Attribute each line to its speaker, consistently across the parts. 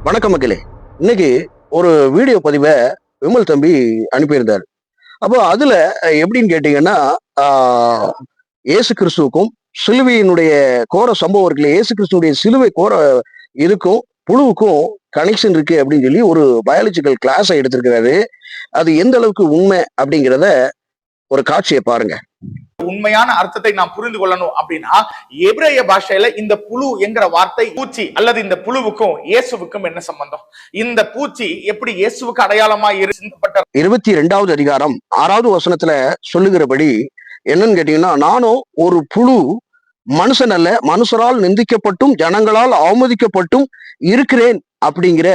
Speaker 1: வணக்கம் மக்களே. இன்னைக்கு ஒரு வீடியோ பதிவை விமல் தம்பி அனுப்பியிருந்தார். அப்போ அதுல எப்படின்னு கேட்டீங்கன்னா, இயேசு கிறிஸ்துவுக்கும் சிலுவையினுடைய கோர சம்பவம் இருக்குல்ல, இயேசு கிறிஸ்துடைய சிலுவை கோர இதுக்கும் புழுவுக்கும் கனெக்ஷன் இருக்கு அப்படின்னு சொல்லி ஒரு பயாலஜிக்கல் கிளாஸை எடுத்திருக்கிறாரு. அது எந்த அளவுக்கு உண்மை அப்படிங்கிறத ஒரு காட்சியை பாருங்க.
Speaker 2: உண்மையான அர்த்தத்தை நாம் புரிந்து கொள்ளணும் அப்படின்னா, எபிரேய பாஷையில இந்த புழு என்கிற வார்த்தை பூச்சி அல்லது இந்த புழுவுக்கும் இயேசுவுக்கும் என்ன சம்பந்தம்? இந்த பூச்சி எப்படி இயேசுவுக்கு அடையாளமா சிந்தப்பட்ட
Speaker 1: 22வது அதிகாரம் 6வது வசனத்துல சொல்லுகிறபடி என்னன்னு கேட்டீங்கன்னா, நானும் ஒரு புழு, மனுஷன் அல்ல, மனுஷரால் நிந்திக்கப்பட்டும் ஜனங்களால் அவமதிக்கப்பட்டும் இருக்கிறேன் அப்படிங்கிற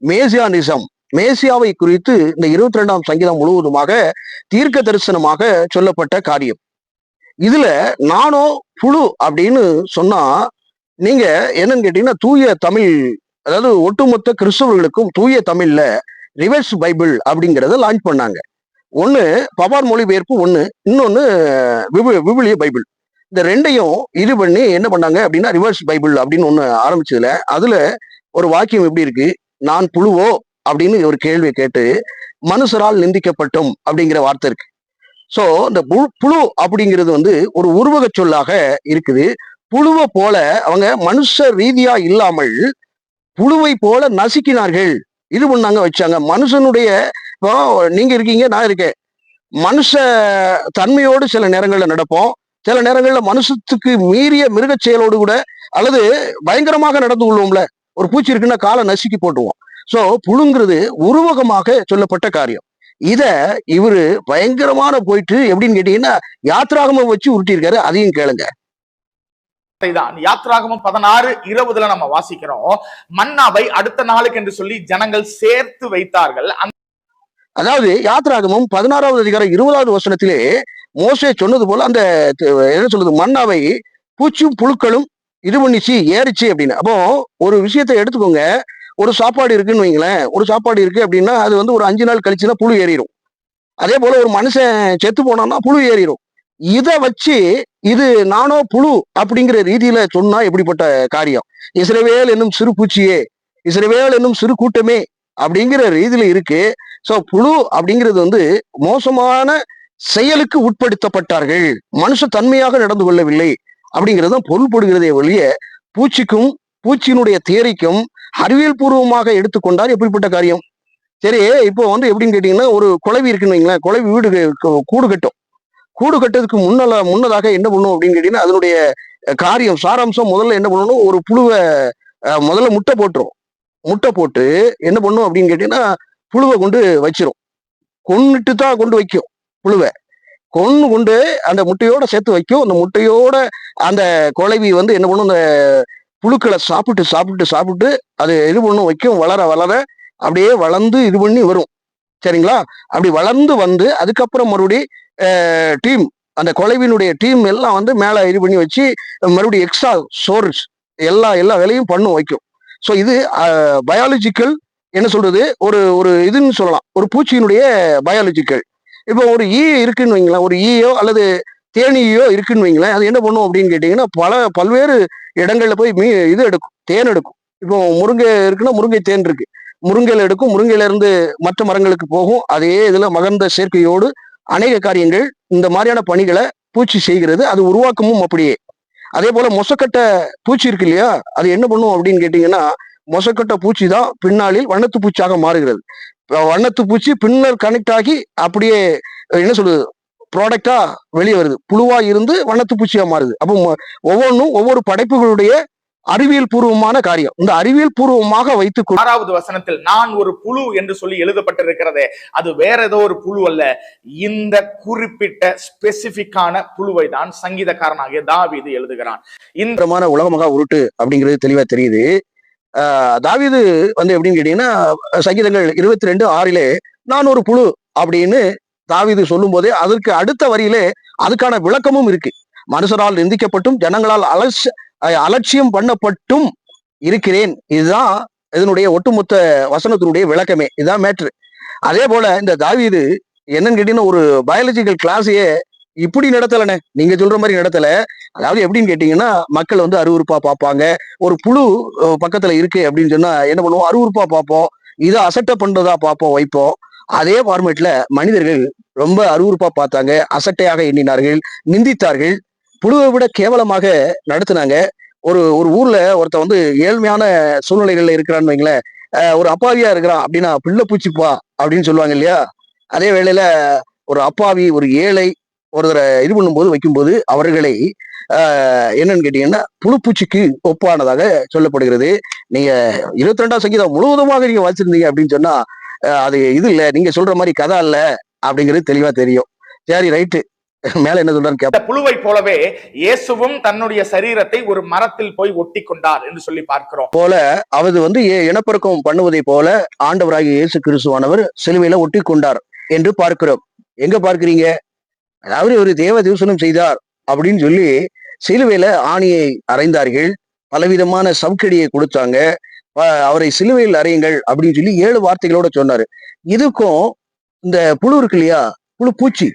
Speaker 1: மேசியானிசம், மேசியாவை குறித்து இந்த 22ஆம் சங்கீதம் முழுவதுமாக தீர்க்க தரிசனமாக சொல்லப்பட்ட காரியம். இதுல நானோ புழு அப்படின்னு சொன்னா, நீங்க என்னன்னு கேட்டீங்கன்னா, தூய தமிழ், அதாவது ஒட்டுமொத்த கிறிஸ்தவர்களுக்கும் தூய தமிழ்ல ரிவர்ஸ் பைபிள் அப்படிங்கிறத லான்ச் பண்ணாங்க. ஒண்ணு பவார் மொழிபெயர்ப்பு, இன்னொன்னு விவிலிய பைபிள். இந்த ரெண்டையும் இது பண்ணி என்ன பண்ணாங்க அப்படின்னா, ரிவர்ஸ் பைபிள் அப்படின்னு ஒண்ணு ஆரம்பிச்சதுல அதுல ஒரு வாக்கியம் எப்படி இருக்கு, நான் புழுவோ அப்படின்னு ஒரு கேள்வியை கேட்டு மனுஷரால் நிந்திக்கப்பட்டோம் அப்படிங்கிற வார்த்தை இருக்கு. சோ இந்த புழு அப்படிங்கிறது ஒரு உருவக சொல்லாக இருக்குது. புழுவை போல அவங்க மனுஷ ரீதியா இல்லாமல் புழுவை போல நசுக்கினார்கள். இது பண்ணாங்க, வச்சாங்க. மனுஷனுடைய, இப்போ நீங்க இருக்கீங்க, நான் இருக்கேன், மனுஷ தன்மையோடு சில நேரங்கள்ல நடப்போம். சில நேரங்கள்ல மனுஷத்துக்கு மீறிய மிருக செயலோடு கூட அல்லது பயங்கரமாக நடந்து கொள்வோம்ல. ஒரு பூச்சி இருக்குன்னா காலை நசுக்கி போட்டுவோம். சோ புழுங்கிறது உருவகமாக சொல்லப்பட்ட காரியம். இத இவரு பயங்கரமான போயிட்டு எப்படின்னு கேட்டீங்கன்னா, யாத்ராகமம் வச்சு உருட்டியிருக்காரு. அதையும் கேளுங்க.
Speaker 2: யாத்ராகமம் 16:20 நம்ம வாசிக்கிறோம், மன்னாவை அடுத்த நாளுக்கு என்று சொல்லி ஜனங்கள் சேர்த்து வைத்தார்கள்.
Speaker 1: அதாவது யாத்ராகமம் 16வது அதிகாரம் 20வது வசனத்திலே மோசே சொன்னது போல அந்த என்ன சொல்றது, மன்னாவை பூச்சியும் புழுக்களும் இது பண்ணிச்சு, ஏறிச்சு அப்படின்னு. அப்போ ஒரு விஷயத்தை எடுத்துக்கோங்க. ஒரு சாப்பாடு இருக்குன்னு வைங்களேன், ஒரு சாப்பாடு இருக்கு அப்படின்னா அது ஒரு 5 நாள் கழிச்சுன்னா புழு ஏறிடும். அதே போல ஒரு மனுஷன் செத்து போனான்னா புழு ஏறிடும். இதை வச்சு இது நானோ புழு அப்படிங்கிற ரீதியில சொன்னா எப்படிப்பட்ட காரியம்? இஸ்ரவேல் என்னும் சிறு பூச்சியே, இஸ்ரவேல் என்னும் சிறு கூட்டமே அப்படிங்கிற ரீதியில இருக்கு. சோ புழு அப்படிங்கிறது மோசமான செயலுக்கு உட்படுத்தப்பட்டார்கள், மனுஷ தன்மையாக நடந்து கொள்ளவில்லை அப்படிங்கிறது தான் பொருள்படுகிறதே ஒழிய, பூச்சிக்கும் பூச்சியினுடைய தேரிக்கும் அறிவியல் பூர்வமாக எடுத்துக்கொண்டால் எப்படிப்பட்ட காரியம்? சரி, இப்போ எப்படின்னு கேட்டீங்கன்னா, ஒரு குளவி இருக்குன்னு வைங்களேன். குளவி வீடு கூடு கட்டும். கூடு கட்டுறதுக்கு முன்னதாக என்ன பண்ணும் அப்படின்னு கேட்டீங்கன்னா, அதனுடைய காரியம் சாராம்சம் முதல்ல என்ன பண்ணணும், ஒரு புழுவை முதல்ல முட்டை போட்டுரும். முட்டை போட்டு என்ன பண்ணும் அப்படின்னு கேட்டீங்கன்னா, புழுவை கொண்டு வச்சிரும். கொன்னுட்டு தான் கொண்டு வைக்கும். புழுவை கொண்டு அந்த முட்டையோட சேர்த்து வைக்கும். அந்த முட்டையோட அந்த குளவி என்ன பண்ணும், அந்த புழுக்களை சாப்பிட்டு சாப்பிட்டு சாப்பிட்டு அது இது பண்ணும், வைக்கும். வளர வளர அப்படியே வளர்ந்து இது பண்ணி வரும். சரிங்களா? அப்படி வளர்ந்து அதுக்கப்புறம் மறுபடி டீம், அந்த குழவினுடைய டீம் எல்லாம் மேல இது பண்ணி வச்சு மறுபடியும் எக்ஸ்ட்ரா சோர்ஸ் எல்லா வேலையும் பண்ணும், வைக்கும். ஸோ இது பயாலஜிக்கல், என்ன சொல்றது, ஒரு இதுன்னு சொல்லலாம், ஒரு பூச்சியினுடைய பயாலஜிக்கல். இப்போ ஒரு ஈ இருக்குன்னு வைங்களேன், ஒரு ஈயோ அல்லது தேனீயோ இருக்குன்னு வைங்களேன், அது என்ன பண்ணும் அப்படின்னு கேட்டீங்கன்னா, பல்வேறு இடங்கள்ல போய் இது எடுக்கும், தேன் எடுக்கும். இப்போ முருங்கை இருக்குன்னா முருங்கை தேன் இருக்கு, முருங்கையில எடுக்கும். முருங்கையில இருந்து மற்ற மரங்களுக்கு போகும். அதே இதுல மகர்ந்த சேர்க்கையோடு அநேக காரியங்கள், இந்த மாதிரியான பணிகளை பூச்சி செய்கிறது. அது உருவாக்கமும் அப்படியே. அதே போல மொசக்கட்டை பூச்சி இருக்கு இல்லையா, அது என்ன பண்ணும் அப்படின்னு கேட்டீங்கன்னா, மொசக்கட்டை பூச்சி தான் பின்னாளில் வண்ணத்து பூச்சியாக மாறுகிறது. வண்ணத்து பூச்சி பின்னர் கனெக்ட் ஆகி அப்படியே என்ன சொல்றது, ப்ராடக்டா வெளியே வருது. புழுவா இருந்து வண்ணத்து பூச்சியா மாறுது. அப்போ ஒவ்வொன்றும் ஒவ்வொரு படைப்புகளுடைய அறிவியல் பூர்வமான காரியம். இந்த அறிவியல் பூர்வமாக வைத்துக்
Speaker 2: 6வது வசனத்தில் நான் ஒரு புழு என்று சொல்லி எழுதப்பட்டிருக்கிறதே, அது வேற ஏதோ ஒரு புழு அல்ல. இந்த குறிப்பிட்ட ஸ்பெசிபிக்கான புழுவை தான் சங்கீதக்காரனாகிய தாவீது எழுதுகிறான்.
Speaker 1: இந்த உலகமாக உருட்டு அப்படிங்கிறது தெளிவா தெரியுது. தாவீது எப்படின்னு கேட்டீங்கன்னா, சங்கீதங்கள் 22:6 நான் ஒரு புழு அப்படின்னு தாவீது சொல்லும் போதே அதற்கு அடுத்த வரியிலே அதுக்கான விளக்கமும் இருக்கு. மனுஷரால் நிந்திக்கப்பட்டும் ஜனங்களால் அலட்சியம் பண்ணப்பட்டும் இருக்கிறேன். இதுதான் இதனுடைய ஒட்டுமொத்த வசனத்தினுடைய விளக்கமே. இதுதான் மேட்ரு. அதே போல இந்த தாவீது என்னன்னு கேட்டீங்கன்னா, ஒரு பயாலஜிக்கல் கிளாஸையே இப்படி நடத்தலண்ணே, நீங்க சொல்ற மாதிரி நடத்தல. அதாவது எப்படின்னு கேட்டீங்கன்னா, மக்கள் வந்து அருவருப்பா பார்ப்பாங்க. ஒரு புழு பக்கத்துல இருக்கு அப்படின்னு சொன்னா என்ன பண்ணுவோம்? அருவருப்பா பார்ப்போம். இத அசட்டை பண்றதா பார்ப்போம், வைப்போம். அதே ஃபார்மேட்ல மனிதர்கள் ரொம்ப அருவருப்பா பார்த்தாங்க, அசட்டையாக எண்ணினார்கள், நிந்தித்தார்கள், புழுவை விட கேவலமாக நடத்துனாங்க. ஒரு ஒரு ஊர்ல ஒருத்தன் வந்து ஏழ்மையான சூழ்நிலைகள்ல இருக்கிறான்னு வைங்களேன், ஒரு அப்பாவியா இருக்கிறான் அப்படின்னா, "பிள்ளை பூச்சிப்பா" அப்படின்னு சொல்லுவாங்க இல்லையா? அதே வேளையில ஒரு அப்பாவி, ஒரு ஏழை ஒருத்தர இது பண்ணும்போது வைக்கும்போது அவர்களை என்னன்னு கேட்டீங்கன்னா, புழுப்பூச்சிக்கு ஒப்பானதாக சொல்லப்படுகிறது. நீங்க 22ஆம் சங்கீதம் முழுவதுமாக நீங்க வாசிச்சிருந்தீங்க அப்படின்னு சொன்னா, அது இது இல்ல. நீங்க சொல்ற மாரி கதை அல்ல அப்படிங்கிறது தெளிவா தெரியும். சரி ரைட்டு. மேல என்ன சொல்றாருன்னு
Speaker 2: இந்த
Speaker 1: கேட்போம்.
Speaker 2: புழுவை போலவே இயேசுவும் தன்னுடைய சரீரத்தை ஒரு மரத்தில் போய் ஒட்டி கொண்டார் என்று சொல்லி பார்க்கிறோம்.
Speaker 1: அவர் வந்து இனப்பெருக்கம் பண்ணுவதைப் போல ஆண்டவராகிய இயேசு கிறிஸ்துவானவர் சிலுவையில ஒட்டிக் கொண்டார் என்று பார்க்கிறோம். எங்க பார்க்கிறீங்க? அதாவது ஒரு தேவ தூஷணம் செய்தார் அப்படின்னு சொல்லி சிலுவையில ஆணியை அறைந்தார்கள். பலவிதமான சவுக்கடியை கொடுத்தாங்க. அவரை சிலுவையில் அறையுங்கள் அப்படின்னு சொல்லி 7 வார்த்தைகளோட சொன்னாரு. இதுக்கும் இந்த புழு இருக்கு இல்லையா? புழு பூச்சி.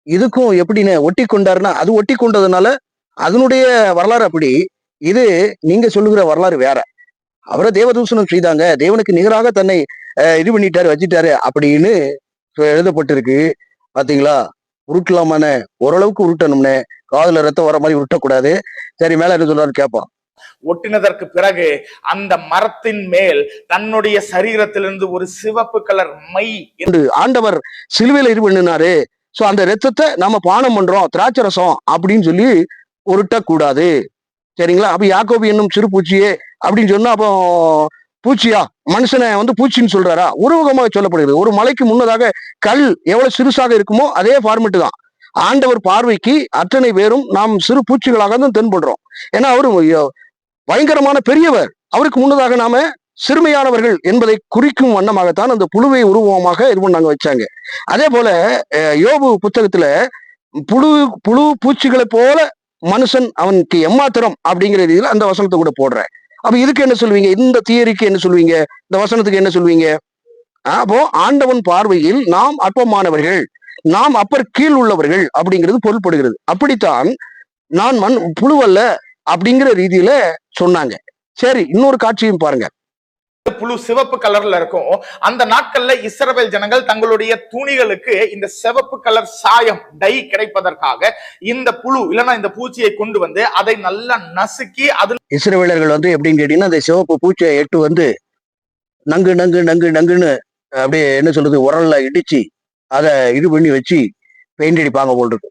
Speaker 1: இதுக்கும் எப்படின்னு ஒட்டி கொண்டாருன்னா, அது ஒட்டி கொண்டதுனால அதனுடைய வரலாறு அப்படி. இது நீங்க சொல்லுகிற வரலாறு வேற. அவரை தேவதூஷணம் செய்தாங்க. தேவனுக்கு நிகராக தன்னை இது பண்ணிட்டாரு, வச்சுட்டாரு அப்படின்னு எழுதப்பட்டிருக்கு. பாத்தீங்களா? உருட்டலாமாண்ணே? ஓரளவுக்கு உருட்டணும்னே. காதுல ரத்தம் வர மாதிரி உருட்டக்கூடாது. சரி, மேல என்ன சொல்றாரு கேட்போம்.
Speaker 2: ஒட்டினதற்கு பிறகு அந்த மரத்தின் மேல் தன்னுடைய சரீரத்திலிருந்து ஒரு சிவப்பு கலர் மை
Speaker 1: ஆண்டவர் சிலுவையில இது பண்ணினாரு. சோ அந்த ரத்தத்தை நாம பானம் பண்றோம், திராட்சை ரசம் அப்படின்னு சொல்லி உருட்டக்கூடாது. சரிங்களா? அப்ப யாக்கோபு என்னும் சிறு பூச்சியே அப்படின்னு சொன்னா அப்போ பூச்சியா? மனுஷனை வந்து பூச்சின்னு சொல்றாரா? உருவகமாக சொல்லப்படுகிறது. ஒரு மலைக்கு முன்னதாக கல் எவ்வளவு சிறுசாக இருக்குமோ அதே ஃபார்மெட் தான். ஆண்டவர் பார்வைக்கு அத்தனை பேரும் நாம் சிறு பூச்சிகளாக தான் தென்படுறோம். ஏன்னா அவரு பயங்கரமான பெரியவர். அவருக்கு முன்னதாக நாம சிறுமையானவர்கள் என்பதை குறிக்கும் வண்ணமாகத்தான் அந்த புழுவை உருவமாக இது பண்ணாங்க வச்சாங்க. அதே போல யோபு புத்தகத்துல புழு புழு பூச்சிகளை போல மனுஷன் அவனுக்கு எம்மாத்திரம் அப்படிங்கிற ரீதியில அந்த வசனத்தை கூட போடுறேன். அப்ப இதுக்கு என்ன சொல்லுவீங்க? இந்த தியரிக்கு என்ன சொல்லுவீங்க? இந்த வசனத்துக்கு என்ன சொல்லுவீங்க? அப்போ ஆண்டவன் பார்வையில் நாம் அற்பமானவர்கள், நாம் அப்பர் கீழ் உள்ளவர்கள் அப்படிங்கிறது பொருள்படுகிறது. அப்படித்தான் நான் புழுவல்ல அப்படிங்கிற ரீதியில சொன்னாங்க. சரி, இன்னொரு காட்சியும் பாருங்க.
Speaker 2: புழு சிவப்பு கலர்ல இருக்கும். அந்த நாட்கள்ல இஸ்ரவேல் ஜனங்கள் தங்களுடைய துணிகளுக்கு இந்த சிவப்பு கலர் சாயம் டை கிடைப்பதற்காக இந்த புழு இல்லைன்னா இந்த பூச்சியை கொண்டு வந்து அதை நல்லா நசுக்கி அது
Speaker 1: இஸ்ரவேலர்கள் வந்து எப்படின்னு கேட்டீங்கன்னா, அந்த சிவப்பு பூச்சியை எட்டு வந்து நங்கு நங்கு நங்கு நங்குன்னு அப்படியே என்ன சொல்றது, உரல்ல இடிச்சு அதை இது பண்ணி வச்சு பெயிண்ட் அடிப்பாங்க போல் இருக்கு.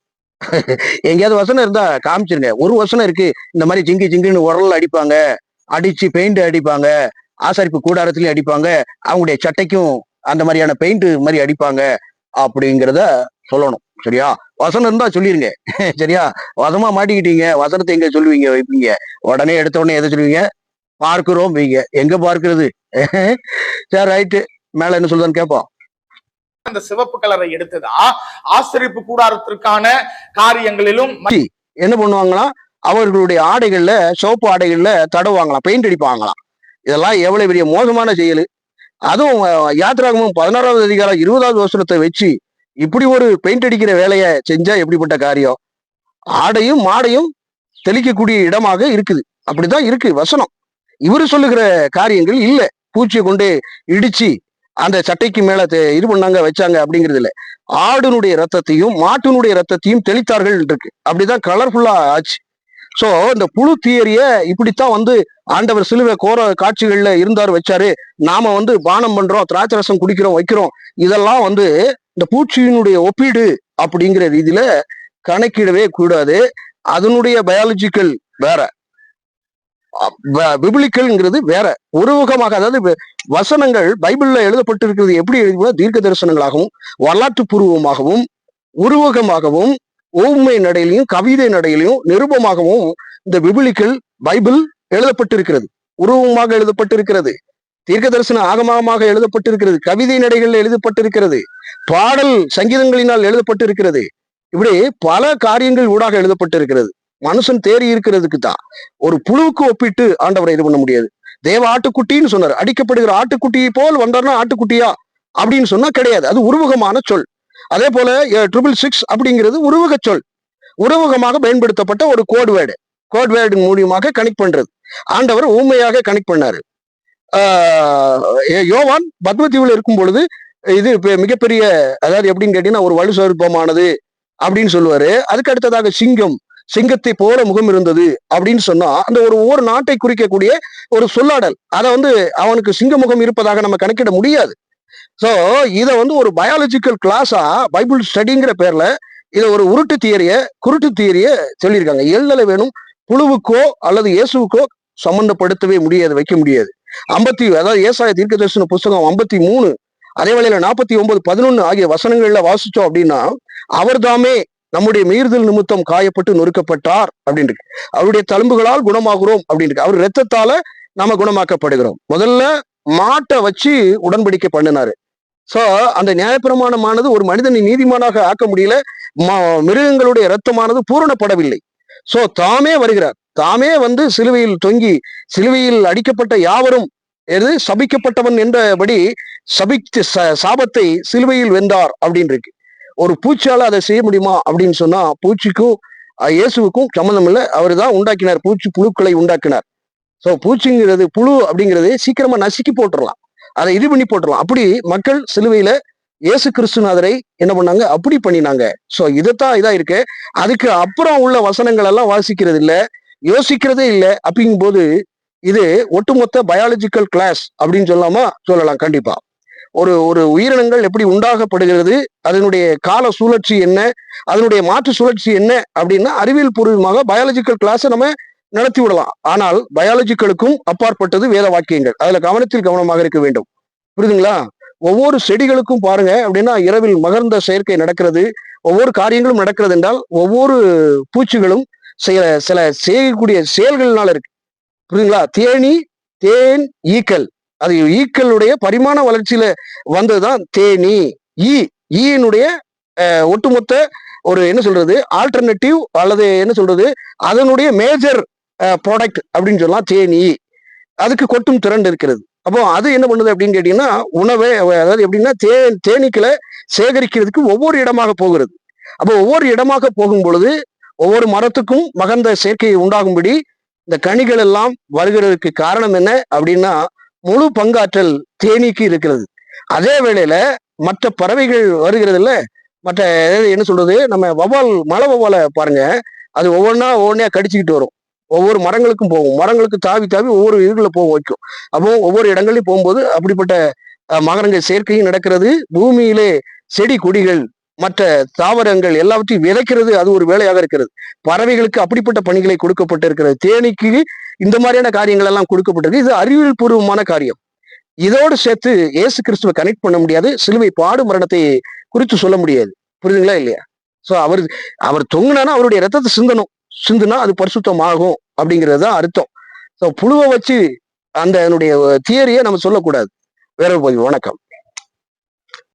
Speaker 1: எங்கேயாவது வசனம் இருந்தா காமிச்சிருங்க. ஒரு வசனம் இருக்கு, இந்த மாதிரி ஜிங்கி ஜிங்குன்னு உரல்ல அடிப்பாங்க, அடிச்சு பெயிண்ட் அடிப்பாங்க, ஆசாரிப்பு கூடாரத்திலயும் அடிப்பாங்க, அவங்களுடைய சட்டைக்கும் அந்த மாதிரியான பெயிண்ட் மாதிரி அடிப்பாங்க அப்படிங்கிறத சொல்லணும். சரியா? வசனம் இருந்தா சொல்லிருங்க. சரியா? வசமா மாட்டிக்கிட்டீங்க. வசனத்தை எங்க சொல்லுவீங்க, வைப்பீங்க? உடனே எடுத்த உடனே எதை சொல்லுவீங்க? பார்க்கிறோம் வைங்க. எங்க பார்க்கிறது? சரி ரைட்டு. மேல என்ன சொல்றதுன்னு கேட்போம்.
Speaker 2: அந்த சிவப்பு கலரை எடுத்துதான் ஆசரிப்பு கூடாரத்திற்கான காரியங்களிலும்
Speaker 1: என்ன பண்ணுவாங்களாம்? அவர்களுடைய ஆடைகள்ல, சோப்பு ஆடைகள்ல தடவாங்களாம், பெயிண்ட் அடிப்பாங்களாம். இதெல்லாம் எவ்வளவு பெரிய மோசமான செயல். அதுவும் யாத்திராகமம் 16வது அதிகாரம் 20வது வசனத்தை வச்சு இப்படி ஒரு பெயிண்ட் அடிக்கிற வேலையை செஞ்சா எப்படிப்பட்ட காரியம்? ஆடையும் மாடையும் தெளிக்கக்கூடிய இடமாக இருக்குது. அப்படிதான் இருக்கு வசனம். இவரு சொல்லுகிற காரியங்கள் இல்ல. பூச்சியை கொண்டு இடிச்சு அந்த சட்டைக்கு மேல இது பண்ணாங்க, வச்சாங்க அப்படிங்கிறது இல்ல. ஆடுனுடைய ரத்தத்தையும் மாட்டினுடைய ரத்தத்தையும் தெளித்தார்கள் இருக்கு. அப்படிதான் கலர்ஃபுல்லா ஆச்சு. சோ இந்த புழு தியரிய இப்படித்தான் வந்து ஆண்டவர் சிலுவை கோர காட்சிகள்ல இருந்தாரு, வச்சாரு. நாம வந்து பானம் பண்றோம், திராட்சை ரசம் குடிக்கிறோம், வைக்கிறோம். இதெல்லாம் வந்து இந்த பூச்சியினுடைய ஒப்பீடு அப்படிங்கிற ரீதியில கணக்கிடவே கூடாது. அதனுடைய பயாலஜிக்கல் வேற, பிபிலிக்கல்ங்கிறது வேற. உருவகமாக, அதாவது வசனங்கள் பைபிள்ல எழுதப்பட்டிருக்கிறது எப்படி எழுதி தீர்க்க தரிசனங்களாகவும் வரலாற்று பூர்வமாகவும் உருவகமாகவும் ஓமை நடையிலையும் கவிதை நடையிலையும் நிருபமாகவும் இந்த பிபிலிக்கல் பைபிள் எழுதப்பட்டிருக்கிறது. உருவமாக எழுதப்பட்டிருக்கிறது, தீர்க்க தரிசன ஆகமமாக எழுதப்பட்டிருக்கிறது, கவிதை நடைகள் எழுதப்பட்டிருக்கிறது, பாடல் சங்கீதங்களினால் எழுதப்பட்டிருக்கிறது. இப்படி பல காரியங்கள் ஊடாக எழுதப்பட்டிருக்கிறது. மனுஷன் தேறி இருக்கிறதுக்கு தான். ஒரு புழுவுக்கு ஒப்பிட்டு ஆண்டவரை இது பண்ண முடியாது. தேவ ஆட்டுக்குட்டின்னு சொன்னார். அடிக்கப்படுகிற ஆட்டுக்குட்டியை போல் வந்தார்னா ஆட்டுக்குட்டியா அப்படின்னு சொன்னா கிடையாது. அது உருவகமான சொல். அதே போல 666 அப்படிங்கிறது உருவக சொல். உறவகமாக பயன்படுத்தப்பட்ட ஒரு கோட்வேர்டு மூலியமாக கனெக்ட் பண்றது. ஆண்டவர் ஊமையாக கனெக்ட் பண்ணாரு. யோவான் பத்மதீவுல இருக்கும் பொழுது இது மிகப்பெரிய, அதாவது எப்படின்னு கேட்டீங்கன்னா ஒரு வலு சொருப்பமானது அப்படின்னு சொல்லுவாரு. அதுக்கு அடுத்ததாக சிங்கத்தை போல முகம் இருந்தது அப்படின்னு சொன்னா அந்த ஒவ்வொரு நாட்டை குறிக்கக்கூடிய ஒரு சொல்லாடல். அதை அவனுக்கு சிங்க முகம் இருப்பதாக நம்ம கணக்கிட முடியாது. சோ இத ஒரு பயாலஜிக்கல் கிளாஸா பைபிள் ஸ்டடிங்கிற பேர்ல இத ஒரு குருட்டு தியரிய சொல்லியிருக்காங்க. எள்ளலை வேணும் புழுவுக்கோ அல்லது இயேசுவுக்கோ சம்பந்தப்படுத்தவே முடியாது, வைக்க முடியாது. அதாவது ஏசாயா தீர்க்கதரிசன புஸ்தகம் 53 அதே வேளையில 49:11 ஆகிய வசனங்கள்ல வாசிச்சோம் அப்படின்னா, அவர் தாமே நம்முடைய மீறுதல் நிமித்தம் காயப்பட்டு நொறுக்கப்பட்டார் அப்படின்னு இருக்கு. அவருடைய தழும்புகளால் குணமாகிறோம் அப்படின்னு இருக்கு. அவர் ரத்தத்தால நாம குணமாக்கப்படுகிறோம். முதல்ல மாட்டை வச்சு உடன்படிக்கை பண்ணினாரு. சோ அந்த நியாயப்பிரமாணமானது ஒரு மனிதனை நீதிமானாக ஆக்க முடியல. மிருகங்களுடைய ரத்தமானது பூரணப்படவில்லை. சோ தாமே வருகிறார். தாமே சிலுவையில் தொங்கி சிலுவையில் அடிக்கப்பட்ட யாவரும் சபிக்கப்பட்டவன் என்றபடி சாபத்தை சிலுவையில் வென்றார் அப்படின்னு இருக்கு. ஒரு பூச்சியால அதை செய்ய முடியுமா அப்படின்னு சொன்னா, பூச்சிக்கும் இயேசுவுக்கும் சம்மந்தம் இல்லை. அவரு தான் உண்டாக்கினார், பூச்சி புழுக்களை உண்டாக்கினார். சோ பூச்சிங்கிறது, புழு அப்படிங்கிறது சீக்கிரமா நசுக்கி போட்டுடலாம், அதை இது பண்ணி போட்டுடலாம். அப்படி மக்கள் சிலுவையில இயேசு கிறிஸ்துநாதரை என்ன பண்ணாங்க, அப்படி பண்ணினாங்க. சோ இதைத்தான் இதா இருக்கு. அதுக்கு அப்புறம் உள்ள வசனங்கள் எல்லாம் வாசிக்கிறது இல்லை, யோசிக்கிறதே இல்லை. அப்படிங்கும் போது இது ஒட்டுமொத்த பயாலஜிக்கல் கிளாஸ் அப்படின்னு சொல்லலாம். கண்டிப்பா ஒரு உயிரினங்கள் எப்படி உண்டாகப்படுகிறது, அதனுடைய கால சுழற்சி என்ன, அதனுடைய மாற்று சுழற்சி என்ன அப்படின்னா அறிவியல் பூர்வமாக பயாலஜிக்கல் கிளாஸை நம்ம நடத்தி விடலாம். ஆனால் பயாலஜிக்கலுக்கும் அப்பாற்பட்டது வேத வாக்கியங்கள். அதுல கவனமாக இருக்க வேண்டும். புரியுதுங்களா? ஒவ்வொரு செடிகளுக்கும் பாருங்க அப்படின்னா இரவில் மகர்ந்த செயற்கை நடக்கிறது, ஒவ்வொரு காரியங்களும் நடக்கிறது என்றால் ஒவ்வொரு பூச்சிகளும் சில செய்யக்கூடிய செயல்கள்னால இருக்கு. புரியுதுங்களா? தேன், ஈக்கள், அது ஈக்களுடைய பரிமாண வளர்ச்சியில வந்ததுதான் தேனீ. ஈயினுடைய ஒட்டுமொத்த ஒரு என்ன சொல்றது ஆல்டர்னேட்டிவ் அல்லது என்ன சொல்றது அதனுடைய மேஜர் ப்ராடக்ட் அப்படின்னு சொல்லலாம் தேனீ. அதுக்கு கொட்டும் திறன் இருக்கிறது. அப்போ அது என்ன பண்ணுது அப்படின்னு கேட்டீங்கன்னா உணவை, அதாவது எப்படின்னா தேனீக்களை சேகரிக்கிறதுக்கு ஒவ்வொரு இடமாக போகிறது. அப்போ ஒவ்வொரு இடமாக போகும் பொழுது ஒவ்வொரு மரத்துக்கும் மகந்த சேர்க்கையை உண்டாகும்படி இந்த கனிகள் எல்லாம் வருகிறதுக்கு காரணம் என்ன அப்படின்னா முழு பங்காற்றல் தேனீக்கு இருக்கிறது. அதே வேளையில மற்ற பறவைகள் வருகிறது இல்ல, மற்ற என்ன சொல்றது நம்ம மலை வவ்வாலை பாருங்க, அது ஒவ்வொன்றையா கடிச்சுக்கிட்டு வரும். ஒவ்வொரு மரங்களுக்கும் போகும், மரங்களுக்கு தாவி ஒவ்வொரு இதுல வைக்கும். அப்போ ஒவ்வொரு இடங்களையும் போகும்போது அப்படிப்பட்ட மகரங்கள் சேர்க்கையும் நடக்கிறது. பூமியிலே செடி கொடிகள் மற்ற தாவரங்கள் எல்லாவற்றையும் விதைக்கிறது, அது ஒரு வேலையாக இருக்கிறது. பறவைகளுக்கு அப்படிப்பட்ட பணிகளை கொடுக்கப்பட்டிருக்கிறது. தேனீக்கு இந்த மாதிரியான காரியங்கள் எல்லாம் கொடுக்கப்பட்டிருக்கு. இது அறிவியல் பூர்வமான காரியம். இதோடு சேர்த்து இயேசு கிறிஸ்துவை கனெக்ட் பண்ண முடியாது, சிலுவை பாடு மரணத்தை குறித்து சொல்ல முடியாது. புரியுதுங்களா இல்லையா? சோ அவர் தொங்குனா அவருடைய ரத்தத்தை சிந்துனா அது பரிசுத்தம் ஆகும் அப்படிங்கிறது தான் அர்த்தம். ஸோ புழுவை வச்சு அந்த தியரியை நம்ம சொல்லக்கூடாது. வேற போய் வணக்கம்.